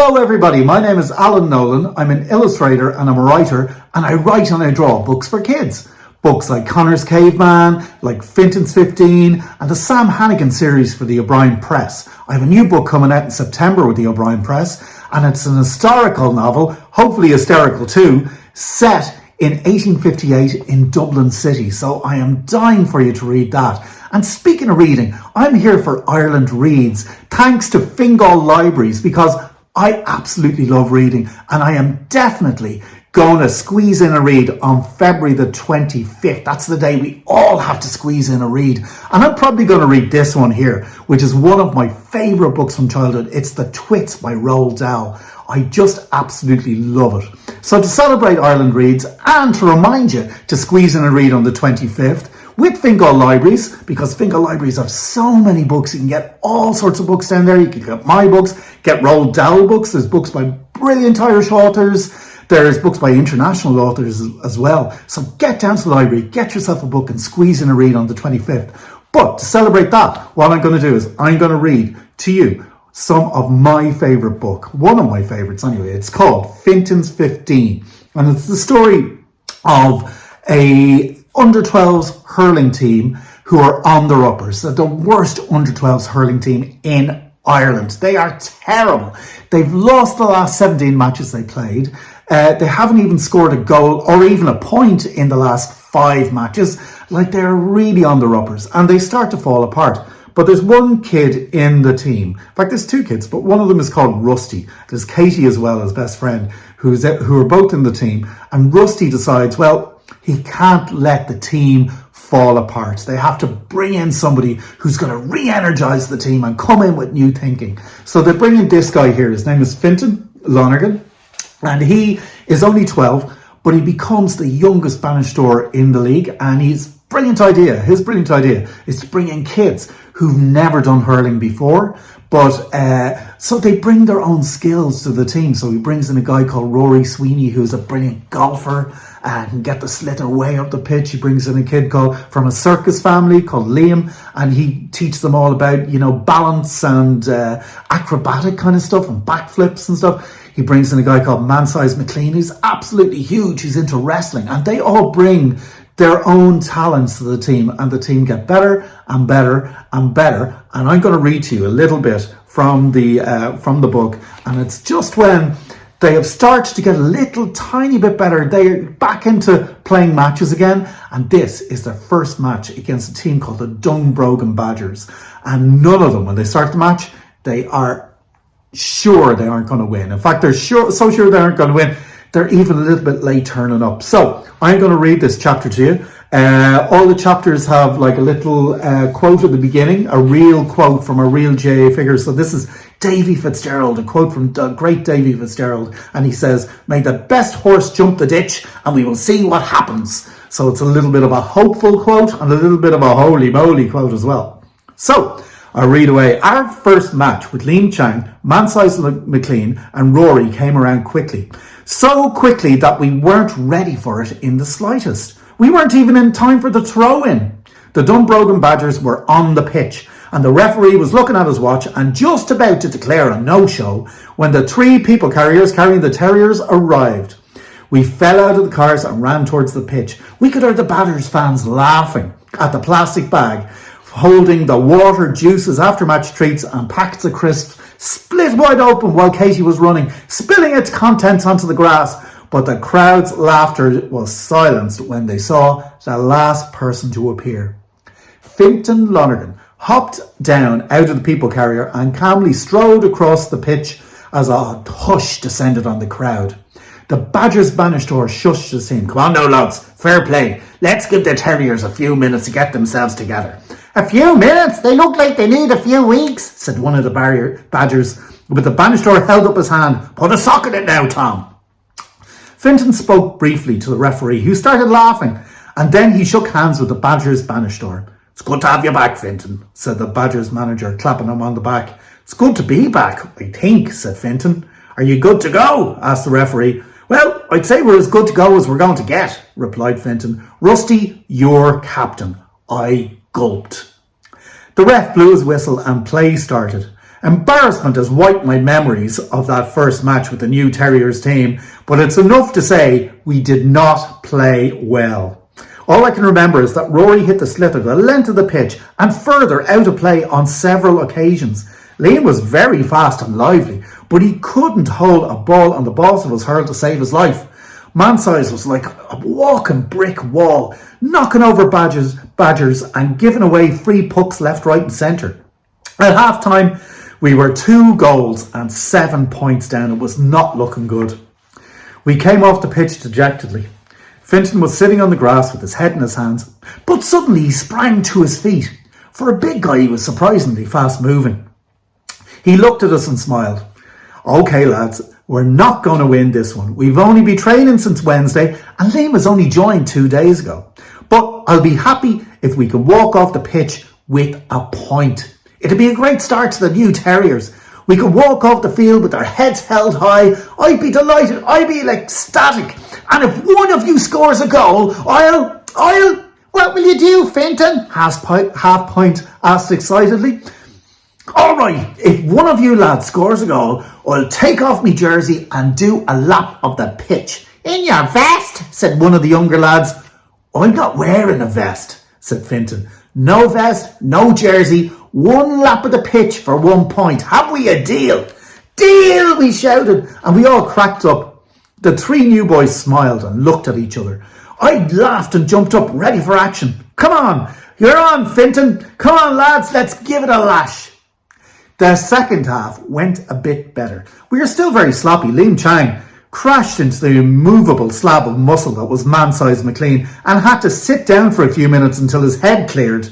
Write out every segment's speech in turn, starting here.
Hello everybody, my name is Alan Nolan. I'm an illustrator and I'm a writer, and I write and I draw books for kids. Books like Connor's Caveman, like Finton's 15, and the Sam Hannigan series for the O'Brien Press. I have a new book coming out in September with the O'Brien Press, and it's an historical novel, hopefully hysterical too, set in 1858 in Dublin City. So I am dying for you to read that. And speaking of reading, I'm here for Ireland Reads, thanks to Fingal Libraries, because I absolutely love reading, and I am definitely going to squeeze in a read on February the 25th. That's the day we all have to squeeze in a read. And I'm probably going to read this one here, which is one of my favourite books from childhood. It's The Twits by Roald Dahl. I just absolutely love it. So to celebrate Ireland Reads and to remind you to squeeze in a read on the 25th, with Fingal Libraries, because Fingal Libraries have so many books. You can get all sorts of books down there. You can get my books, get Roald Dahl books. There's books by brilliant Irish authors. There's books by international authors as well. So get down to the library, get yourself a book and squeeze in a read on the 25th. But to celebrate that, what I'm going to do is I'm going to read to you some of my favourite book. One of my favourites anyway. It's called Finton's 15. And it's the story of a under-12s hurling team who are on their uppers. They're the worst under-12s hurling team in Ireland. They are terrible. They've lost the last 17 matches they played. They haven't even scored a goal or even a point in the last 5 matches. Like, they're really on their uppers and they start to fall apart. But there's one kid in the team. In fact, there's 2 kids, but one of them is called Rusty. There's Katie as well as best friend, who are both in the team. And Rusty decides, well, he can't let the team fall apart. They have to bring in somebody who's going to re-energize the team and come in with new thinking. So they bring in this guy here. His name is Finton Lonergan, and he is only 12, but he becomes the youngest banistor in the league. And his brilliant idea is to bring in kids who've never done hurling before. But so they bring their own skills to the team. So he brings in a guy called Rory Sweeney, who's a brilliant golfer and can get the sliotar way up the pitch. He brings in a kid from a circus family called Liam, and he teaches them all about, balance and acrobatic kind of stuff and backflips and stuff. He brings in a guy called Man-Size McLean, who's absolutely huge. He's into wrestling, and they all bring their own talents to the team, and the team get better and better and better. And I'm going to read to you a little bit from the book, and it's just when they have started to get a little tiny bit better. They're back into playing matches again, and this is their first match against a team called the Dunbrogan Badgers. And none of them, when they start the match, they are sure they aren't going to win. In fact, they're so sure they aren't going to win, they're even a little bit late turning up. So I'm going to read this chapter to you. All the chapters have like a little quote at the beginning, a real quote from a real JA figure. So this is Davy Fitzgerald, a quote from the great Davy Fitzgerald. And he says, "May the best horse jump the ditch and we will see what happens." So it's a little bit of a hopeful quote and a little bit of a holy moly quote as well. So I'll read away. Our first match with Liam Chang, Man-Size McLean and Rory came around quickly. So quickly that we weren't ready for it in the slightest. We weren't even in time for the throw-in. The Dunbrogan Badgers were on the pitch, and the referee was looking at his watch and just about to declare a no-show when the 3 people carriers carrying the terriers arrived. We fell out of the cars and ran towards the pitch. We could hear the Badgers fans laughing at the plastic bag holding the water, juices, after-match treats and packets of crisps split wide open while Katie was running, spilling its contents onto the grass. But the crowd's laughter was silenced when they saw the last person to appear. Finton Lonergan hopped down out of the people carrier and calmly strode across the pitch as a hush descended on the crowd. The Badgers banistor shushed his team. "Come on now, lads, fair play. Let's give the terriers a few minutes to get themselves together." "A few minutes? They look like they need a few weeks," said one of the Badgers. But the banistor held up his hand. "Put a sock in it now, Tom." Finton spoke briefly to the referee, who started laughing, and then he shook hands with the Badgers banistor. "It's good to have you back, Finton," said the Badgers manager, clapping him on the back. "It's good to be back, I think," said Finton. "Are you good to go?" asked the referee. "Well, I'd say we're as good to go as we're going to get," replied Finton. "Rusty, you're captain." I gulped. The ref blew his whistle and play started. Embarrassment has wiped my memories of that first match with the new Terriers team, but it's enough to say we did not play well. All I can remember is that Rory hit the sliotar the length of the pitch and further out of play on several occasions. Liam was very fast and lively, but he couldn't hold a ball on the balls of his hurl to save his life. Man-size was like a walking brick wall, knocking over Badgers and giving away free pucks left, right and centre. At half-time, we were 2 goals and 7 points down. It was not looking good. We came off the pitch dejectedly. Finton was sitting on the grass with his head in his hands, but suddenly he sprang to his feet. For a big guy, he was surprisingly fast-moving. He looked at us and smiled. "Okay, lads, we're not going to win this one. We've only been training since Wednesday and Liam has only joined 2 days ago. But I'll be happy if we can walk off the pitch with a point. It'd be a great start to the new Terriers. We could walk off the field with our heads held high. I'd be delighted. I'd be ecstatic. And if one of you scores a goal, What will you do, Finton?" Half Pint asked excitedly. "All right, if one of you lads scores a goal, I'll take off me jersey and do a lap of the pitch." "In your vest?" said one of the younger lads. "I'm not wearing a vest," said Finton. "No vest, no jersey, 1 lap of the pitch for 1 point. Have we a deal?" "Deal!" we shouted, and we all cracked up. The 3 new boys smiled and looked at each other. I laughed and jumped up, ready for action. "Come on, you're on, Finton. Come on, lads, let's give it a lash." The second half went a bit better. We were still very sloppy. Liam Chang crashed into the immovable slab of muscle that was man-sized McLean and had to sit down for a few minutes until his head cleared.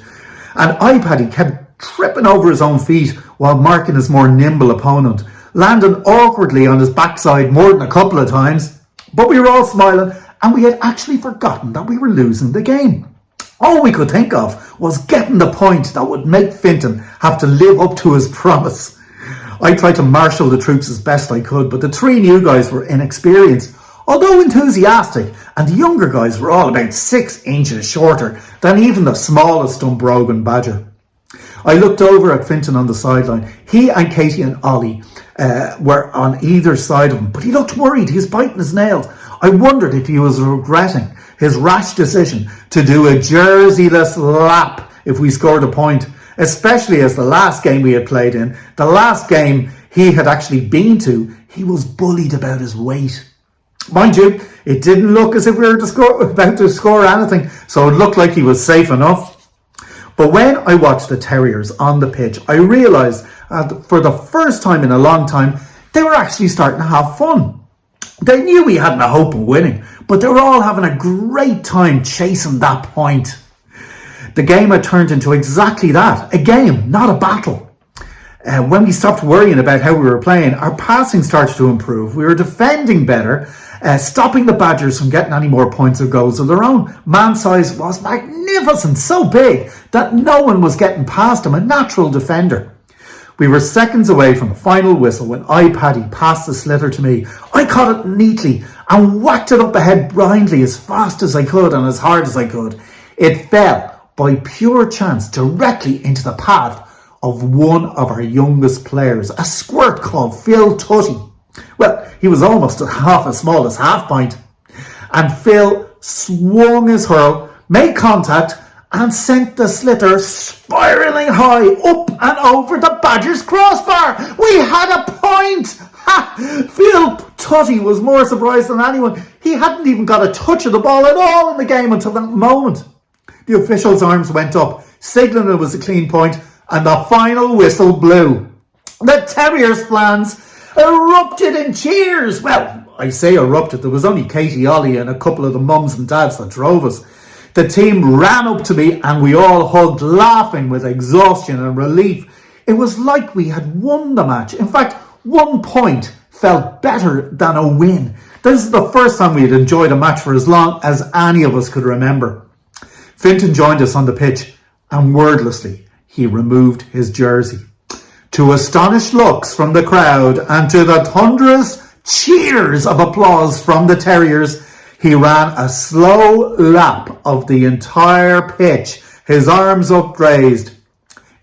And iPaddy kept tripping over his own feet while marking his more nimble opponent, landing awkwardly on his backside more than a couple of times. But we were all smiling and we had actually forgotten that we were losing the game. All we could think of was getting the point that would make Finton have to live up to his promise. I tried to marshal the troops as best I could, but the 3 new guys were inexperienced, although enthusiastic, and the younger guys were all about 6 inches shorter than even the smallest Dunbrogan Badger. I looked over at Finton on the sideline. He and Katie and Ollie were on either side of him, but he looked worried. He was biting his nails. I wondered if he was regretting his rash decision to do a jerseyless lap if we scored a point, especially as the last game we had played in, the last game he had actually been to, he was bullied about his weight. Mind you, it didn't look as if we were about to score anything, so it looked like he was safe enough. But when I watched the Terriers on the pitch, I realised for the first time in a long time, they were actually starting to have fun. They knew we hadn't a hope of winning, but they were all having a great time chasing that point. The game had turned into exactly that, a game, not a battle. When we stopped worrying about how we were playing, our passing started to improve. We were defending better, stopping the Badgers from getting any more points or goals of their own. Man size was magnificent, so big that no one was getting past him, a natural defender. We were seconds away from the final whistle when iPaddy passed the sliotar to me. I caught it neatly and whacked it up ahead blindly as fast as I could and as hard as I could. It fell by pure chance directly into the path of one of our youngest players, a squirt called Phil Tutty. Well, he was almost half as small as Half Pint. And Phil swung his hurl, made contact, and sent the sliotar spiralling high up and over the Badgers' crossbar. We had a point! Ha! Phil Tutty was more surprised than anyone. He hadn't even got a touch of the ball at all in the game until that moment. The official's arms went up, signalling it was a clean point, and the final whistle blew. The Terriers' fans erupted in cheers. Well, I say erupted. There was only Katie, Ollie, and a couple of the mums and dads that drove us. The team ran up to me and we all hugged, laughing with exhaustion and relief. It was like we had won the match. In fact, 1 point felt better than a win. This is the first time we had enjoyed a match for as long as any of us could remember. Finton joined us on the pitch and wordlessly he removed his jersey. To astonished looks from the crowd and to the thunderous cheers of applause from the Terriers, he ran a slow lap of the entire pitch, his arms upraised.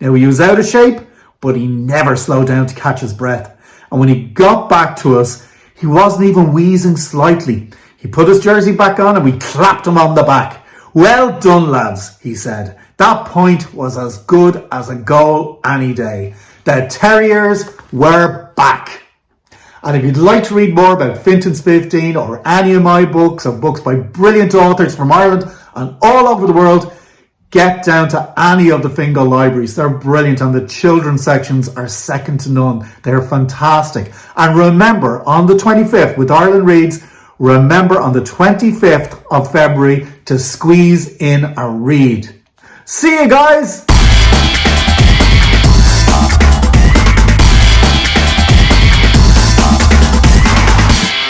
Now he was out of shape, but he never slowed down to catch his breath. And when he got back to us, he wasn't even wheezing slightly. He put his jersey back on and we clapped him on the back. "Well done, lads," he said. "That point was as good as a goal any day. The Terriers were back." And if you'd like to read more about Finton's 15 or any of my books or books by brilliant authors from Ireland and all over the world, get down to any of the Fingal libraries. They're brilliant and the children's sections are second to none. They're fantastic. And remember, on the 25th with Ireland Reads, remember on the 25th of February to squeeze in a read. See you guys!